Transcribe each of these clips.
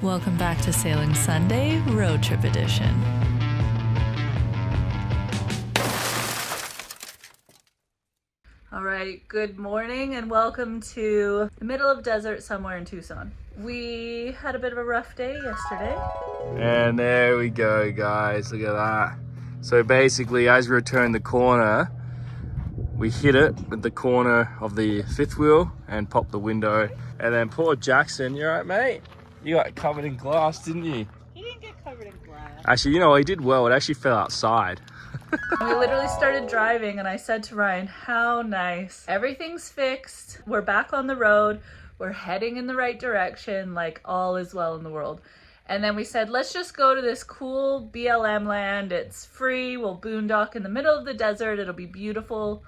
Welcome back to Sailing Sunday, Road Trip Edition. All right, good morning and welcome to the middle of desert somewhere in Tucson. We had a bit of a rough day yesterday. And there we go, guys, look at that. So basically, as we returned the corner, we hit it with the corner of the fifth wheel and popped the window. And then poor Jackson, you alright, mate? You got covered in glass, didn't you? He didn't get covered in glass. Actually, you know, he did well. It actually fell outside. We literally started driving and I said to Ryan, how nice. Everything's fixed. We're back on the road. We're heading in the right direction. Like, all is well in the world. And then we said, let's just go to this cool BLM land. It's free. We'll boondock in the middle of the desert. It'll be beautiful.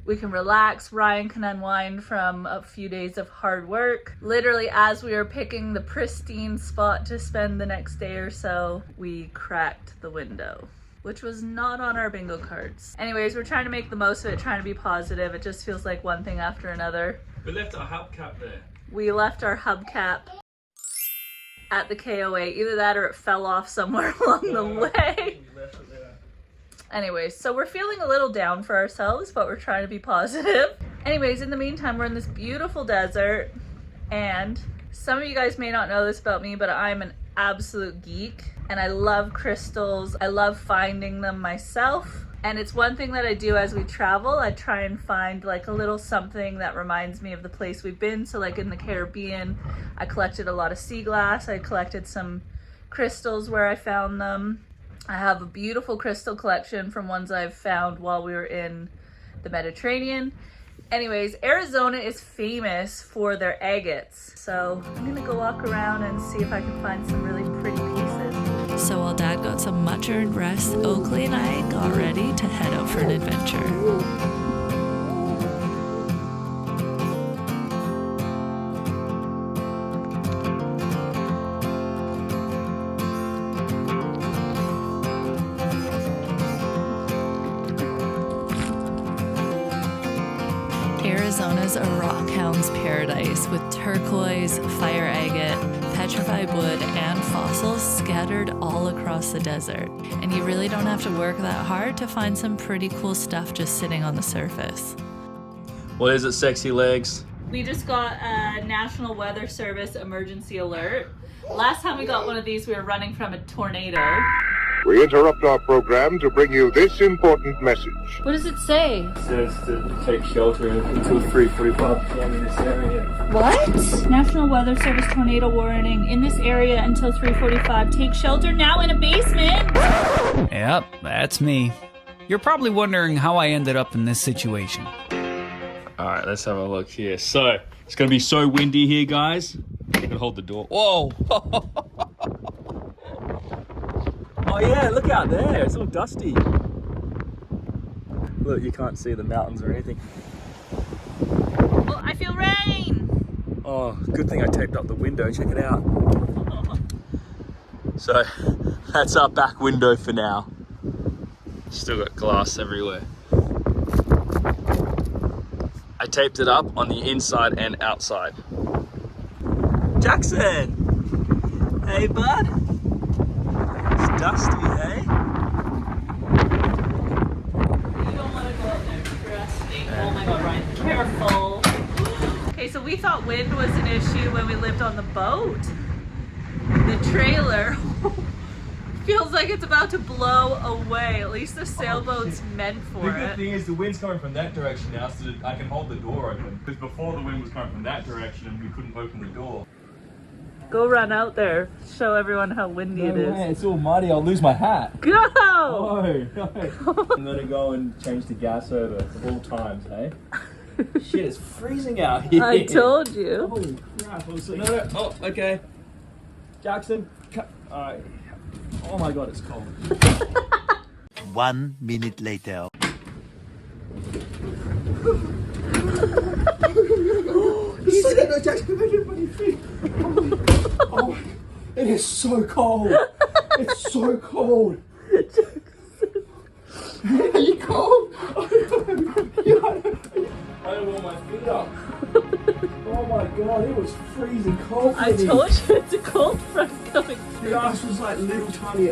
We can relax. Ryan can unwind from a few days of hard work. Literally, as we were picking the pristine spot to spend the next day or so, we cracked the window, which was not on our bingo cards. Anyways, we're trying to make the most of it, trying to be positive. It just feels like one thing after another. We left our hubcap there. We left our hubcap at the KOA. Either that or it fell off somewhere along the way. Anyways, so we're feeling a little down for ourselves, but we're trying to be positive. Anyways, in the meantime, we're in this beautiful desert, and some of you guys may not know this about me, but I'm an absolute geek, and I love crystals. I love finding them myself, and it's one thing that I do as we travel. I try and find like a little something that reminds me of the place we've been. So like in the Caribbean, I collected a lot of sea glass. I collected some crystals where I found them. I have a beautiful crystal collection from ones I've found while we were in the Mediterranean. Anyways, Arizona is famous for their agates. So I'm gonna go walk around and see if I can find some really pretty pieces. So while Dad got some much earned rest, Oakley and I got ready to head out for an adventure. Arizona's a rock hound's paradise with turquoise, fire agate, petrified wood, and fossils scattered all across the desert. And you really don't have to work that hard to find some pretty cool stuff just sitting on the surface. What is it, sexy legs? We just got a National Weather Service emergency alert. Last time we got one of these, we were running from a tornado. We interrupt our program to bring you this important message. What does it say? It says to take shelter until 3:45 p.m. in this area. What? National Weather Service tornado warning in this area until 3:45. Take shelter now in a basement. Yep, that's me. You're probably wondering how I ended up in this situation. All right, let's have a look here. So, it's going to be so windy here, guys. You can hold the door. Whoa! Oh yeah, look out there. It's all dusty. Look, you can't see the mountains or anything. Oh, I feel rain. Oh, good thing I taped up the window. Check it out. So, that's our back window for now. Still got glass everywhere. I taped it up on the inside and outside. Jackson! Hey, bud. It's dusty, hey? You don't want to go out there. Trust me. Oh my god, Ryan. Careful. Okay, so we thought wind was an issue when we lived on the boat. The trailer feels like it's about to blow away. At least the sailboat's meant for The good it. thing is the wind's coming from that direction now, so that I can hold the door open. Because before the wind was coming from that direction and we couldn't open the door. Go run out there. Show everyone how windy it is. It's all muddy. I'll lose my hat. Go! No. I'm gonna go and change the gas over at all times, hey? Shit, it's freezing out here. I told you. Holy crap. No. Oh, okay. Jackson, alright. Oh my god, it's cold. 1 minute later. Oh, it is so cold. It's so cold. Are you cold? I don't warm my feet up. Oh my god, it was freezing cold. I told you it's a cold front. the ice was like little tiny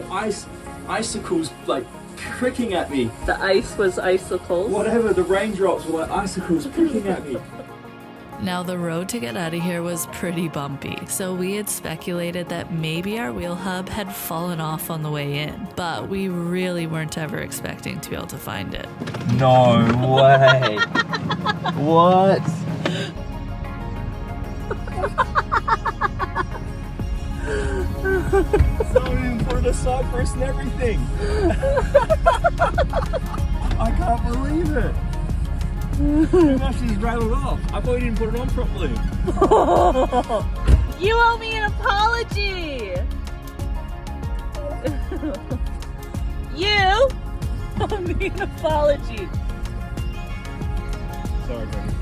icicles like pricking at me. The ice was icicles. Whatever, the raindrops were like icicles pricking at me. Now, the road to get out of here was pretty bumpy, so we had speculated that maybe our wheel hub had fallen off on the way in, but we really weren't ever expecting to be able to find it. No way. What? Someone even put the cypress and everything. I can't believe it. It must have just rattled off. I thought you didn't put it on properly. You owe me an apology. You owe me an apology. Sorry, buddy.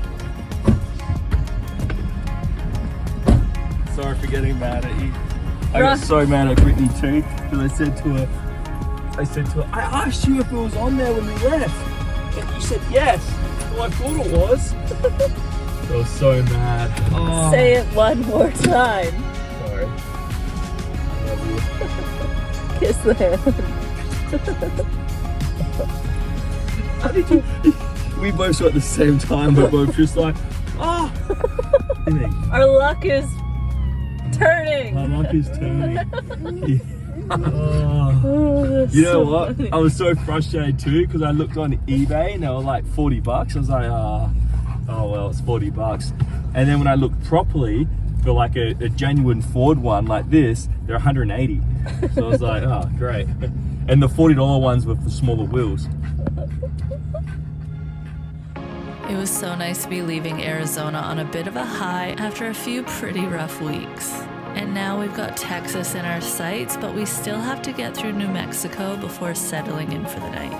Sorry for getting mad at you. I got so mad at Brittany too because I said to her, I asked you if it was on there when we left, and you said yes. Well, I thought it was. I was so mad. Oh. Say it one more time. Sorry. I love you. Kiss the hand. How did you? We both saw it at the same time. We're both just like, oh. Our luck is turning. My luck is turning. Oh. You know what? I was so frustrated too because I looked on eBay and they were like $40. I was like, oh well, it's $40. And then when I looked properly for like a genuine Ford one like this, they're 180. So I was like, oh, great. And the $40 ones were for smaller wheels. It was so nice to be leaving Arizona on a bit of a high after a few pretty rough weeks. And now we've got Texas in our sights, but we still have to get through New Mexico before settling in for the night.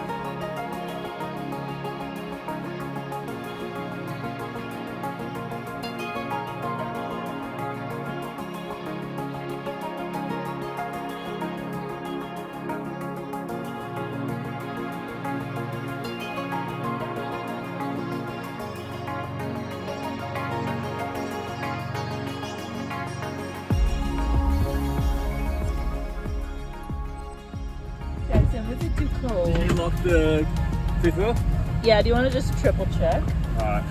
Was it too cold? Did you lock the fifth wheel? Yeah, do you want to just triple check? Alright.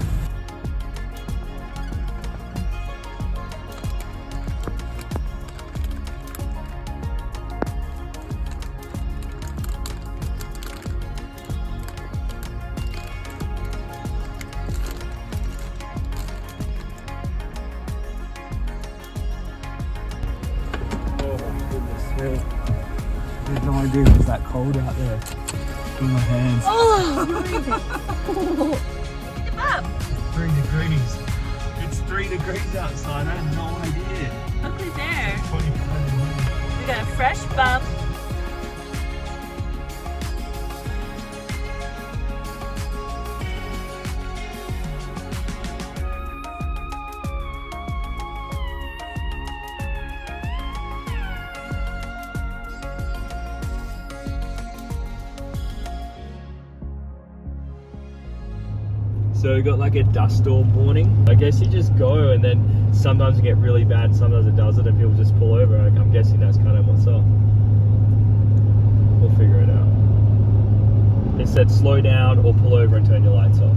Oh my goodness, man. I had no idea it was that cold out there. In my hands. Oh! Look at that! 3 degrees. It's 3 degrees outside. I had no idea. Look who's there. 25 degrees. We got a fresh bump. So we got like a dust storm warning. I guess you just go and then sometimes it get really bad, sometimes it doesn't and people just pull over. I'm guessing that's kind of what's up. We'll figure it out. It said slow down or pull over and turn your lights off.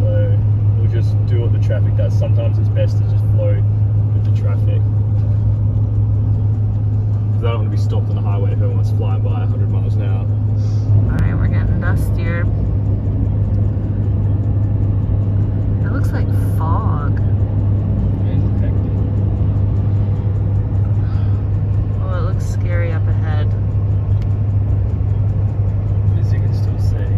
So we'll just do what the traffic does. Sometimes it's best to just flow with the traffic. Because I don't want to be stopped on the highway if everyone's flying by 100 miles an hour. Alright, we're getting dustier. It looks like fog. Oh, it looks scary up ahead. As you can still see.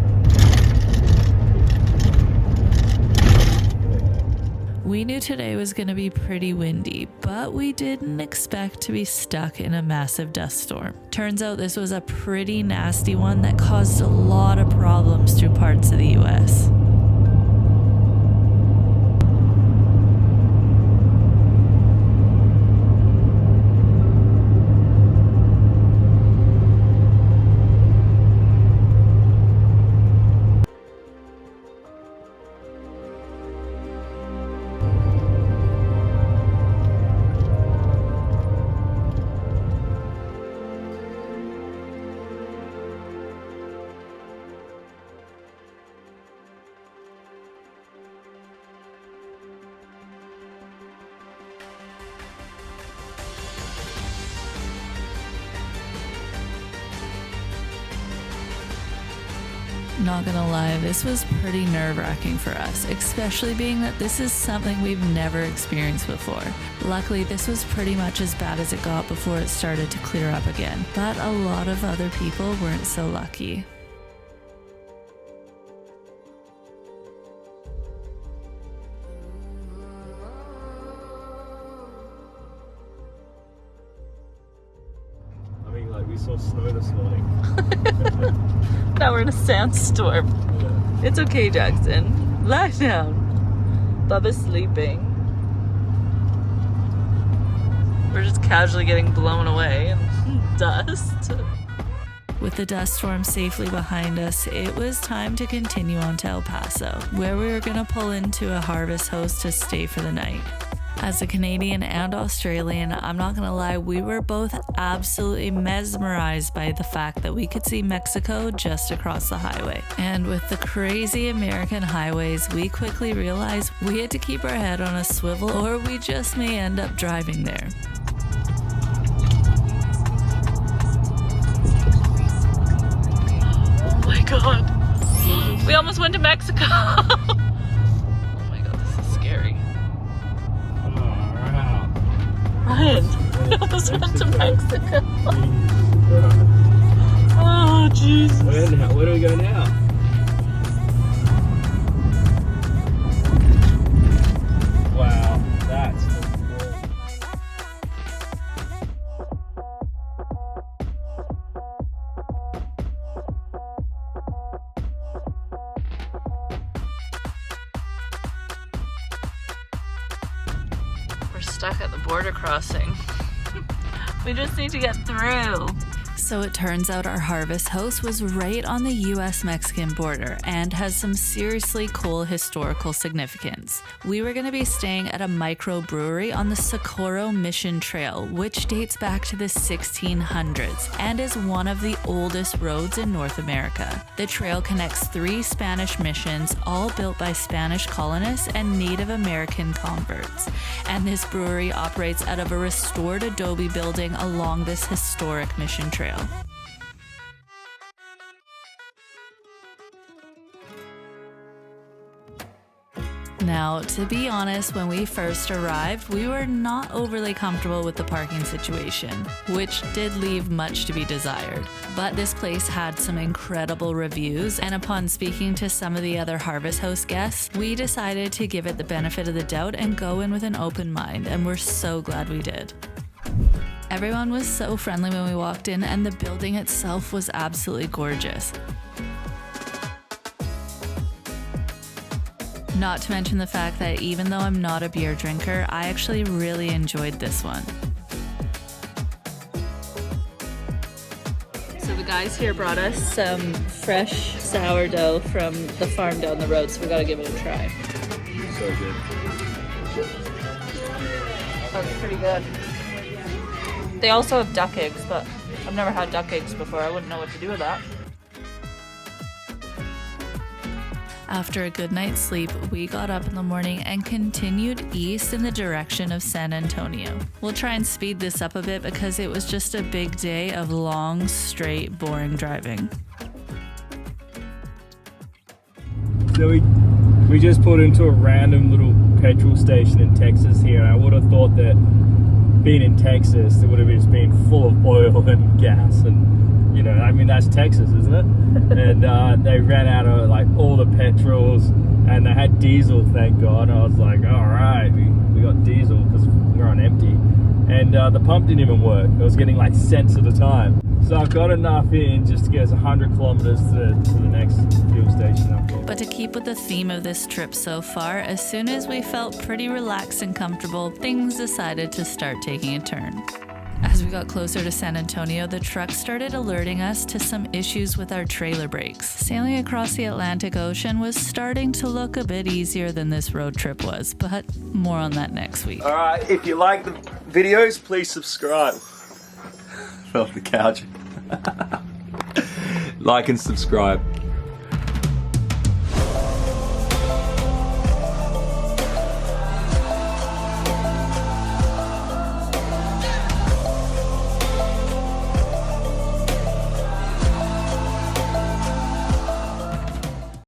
We knew today was going to be pretty windy, but we didn't expect to be stuck in a massive dust storm. Turns out this was a pretty nasty one that caused a lot of problems through parts of the US. Not gonna lie, this was pretty nerve-wracking for us, especially being that this is something we've never experienced before. Luckily, this was pretty much as bad as it got before it started to clear up again, but a lot of other people weren't so lucky. I mean, like, we saw snow this morning. Now we're in a sandstorm. Yeah. It's okay, Jackson. Lie down. Bubba's sleeping. We're just casually getting blown away in dust. With the dust storm safely behind us, it was time to continue on to El Paso, where we were gonna pull into a harvest host to stay for the night. As a Canadian and Australian, I'm not gonna lie, we were both absolutely mesmerized by the fact that we could see Mexico just across the highway. And with the crazy American highways, we quickly realized we had to keep our head on a swivel or we just may end up driving there. Oh my god. We almost went to Mexico. Oh my god, this is scary. Ryan, we almost went to Mexico. Oh, Jesus. Where do we go now? Wow, that's cool. We're stuck at the border crossing. We just need to get through. So it turns out our harvest house was right on the US-Mexican border and has some seriously cool historical significance. We were going to be staying at a microbrewery on the Socorro Mission Trail, which dates back to the 1600s and is one of the oldest roads in North America. The trail connects 3 Spanish missions, all built by Spanish colonists and Native American converts. And this brewery operates out of a restored adobe building along this historic mission trail. Now, to be honest, when we first arrived, we were not overly comfortable with the parking situation, which did leave much to be desired. But this place had some incredible reviews, and upon speaking to some of the other Harvest House guests, we decided to give it the benefit of the doubt and go in with an open mind, and we're so glad we did. Everyone was so friendly when we walked in, and the building itself was absolutely gorgeous. Not to mention the fact that even though I'm not a beer drinker, I actually really enjoyed this one. So the guys here brought us some fresh sourdough from the farm down the road, so we gotta give it a try. So good. That's pretty good. They also have duck eggs, but I've never had duck eggs before. I wouldn't know what to do with that. After a good night's sleep, we got up in the morning and continued east in the direction of San Antonio. We'll try and speed this up a bit because it was just a big day of long, straight, boring driving. So we just pulled into a random little petrol station in Texas here, and I would have thought that being in Texas, it would have just been full of oil and gas, and you know, I mean, that's Texas, isn't it? And they ran out of like all the petrols, and they had diesel, thank God. I was like, all right, we got diesel because we're on empty, and the pump didn't even work. It was getting like cents at a time. So I've got enough in just to get us 100 kilometers to the next fuel station up there. But to keep with the theme of this trip so far, as soon as we felt pretty relaxed and comfortable, things decided to start taking a turn. As we got closer to San Antonio, the truck started alerting us to some issues with our trailer brakes. Sailing across the Atlantic Ocean was starting to look a bit easier than this road trip was, but more on that next week. All right, if you like the videos, please subscribe. Fell off the couch. Like and subscribe.